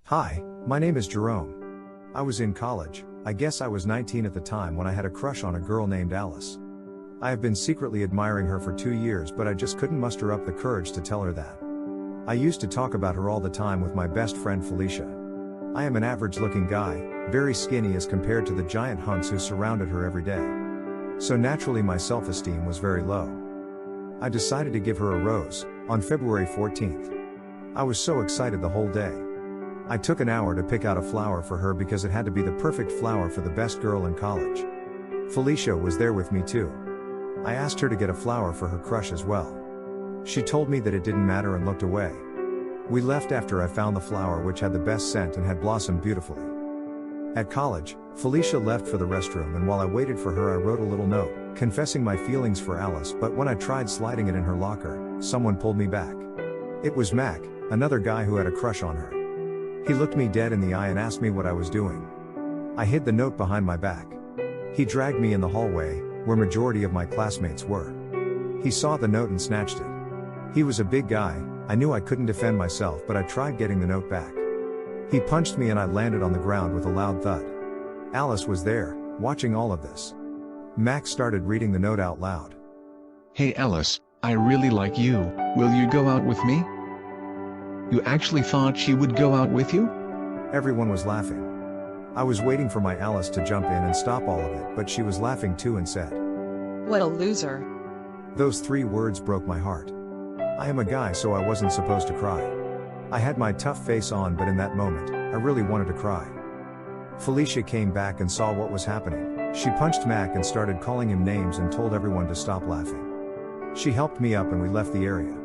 Hi, my name is Jerome. I was in college, I guess I was 19 at the time when I had a crush on a girl named Alice. I have been secretly admiring her for 2 years, but I just couldn't muster up the courage to tell her that. I used to talk about her all the time with my best friend Felicia. I am an average looking guy, very skinny as compared to the giant hunks who surrounded her every day. So naturally my self-esteem was very low. I decided to give her a rose, on February 14th. I was so excited the whole day. I took an hour to pick out a flower for her because it had to be the perfect flower for the best girl in college. Felicia was there with me too. I asked her to get a flower for her crush as well. She told me that it didn't matter and looked away. We left after I found the flower which had the best scent and had blossomed beautifully. At college, Felicia left for the restroom, and while I waited for her I wrote a little note, confessing my feelings for Alice, but when I tried sliding it in her locker, someone pulled me back. It was Mac, another guy who had a crush on her. He looked me dead in the eye and asked me what I was doing. I hid the note behind my back. He dragged me in the hallway, where majority of my classmates were. He saw the note and snatched it. He was a big guy. I knew I couldn't defend myself, but I tried getting the note back. He punched me and I landed on the ground with a loud thud. Alice was there, watching all of this. Max started reading the note out loud. Hey Alice, I really like you, will you go out with me? You actually thought she would go out with you? Everyone was laughing. I was waiting for my Alice to jump in and stop all of it, but she was laughing too and said, "What a loser." Those 3 words broke my heart. I am a guy, so I wasn't supposed to cry. I had my tough face on, but in that moment, I really wanted to cry. Felicia came back and saw what was happening. She punched Mac and started calling him names and told everyone to stop laughing. She helped me up and we left the area.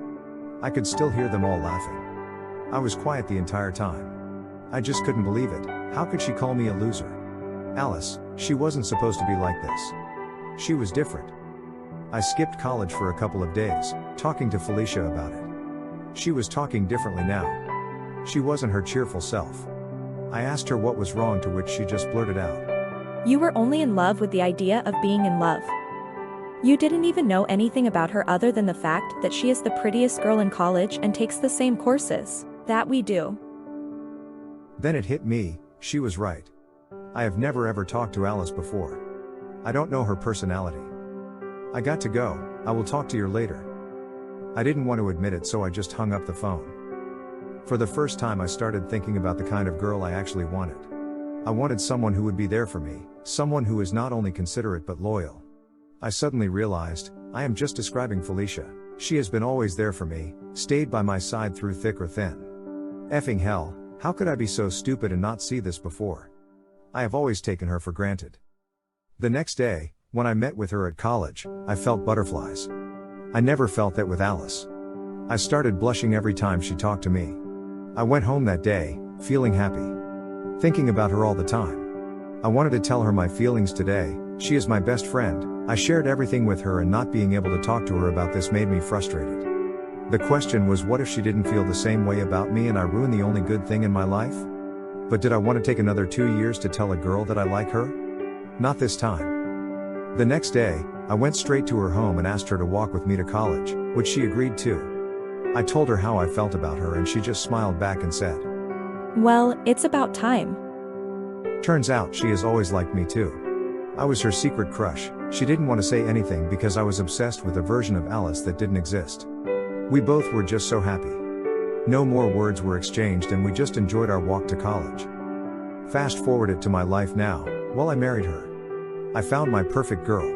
I could still hear them all laughing. I was quiet the entire time. I just couldn't believe it. How could she call me a loser? Alice, she wasn't supposed to be like this. She was different. I skipped college for a couple of days, talking to Felicia about it. She was talking differently now. She wasn't her cheerful self. I asked her what was wrong, to which she just blurted out, "You were only in love with the idea of being in love. You didn't even know anything about her other than the fact that she is the prettiest girl in college and takes the same courses that we do." Then it hit me, she was right. I have never ever talked to Alice before. I don't know her personality. I got to go, I will talk to you later. I didn't want to admit it, so I just hung up the phone. For the first time I started thinking about the kind of girl I actually wanted. I wanted someone who would be there for me, someone who is not only considerate but loyal. I suddenly realized, I am just describing Felicia. She has been always there for me, stayed by my side through thick or thin. Effing hell, how could I be so stupid and not see this before? I have always taken her for granted. The next day, when I met with her at college, I felt butterflies. I never felt that with Alice. I started blushing every time she talked to me. I went home that day, feeling happy. Thinking about her all the time. I wanted to tell her my feelings today. She is my best friend. I shared everything with her, and not being able to talk to her about this made me frustrated. The question was, what if she didn't feel the same way about me and I ruined the only good thing in my life? But did I want to take another 2 years to tell a girl that I like her? Not this time. The next day, I went straight to her home and asked her to walk with me to college, which she agreed to. I told her how I felt about her and she just smiled back and said, "Well, it's about time." Turns out she has always liked me too. I was her secret crush. She didn't want to say anything because I was obsessed with a version of Alice that didn't exist. We both were just so happy. No more words were exchanged and we just enjoyed our walk to college. Fast forward it to my life now, well, I married her. I found my perfect girl.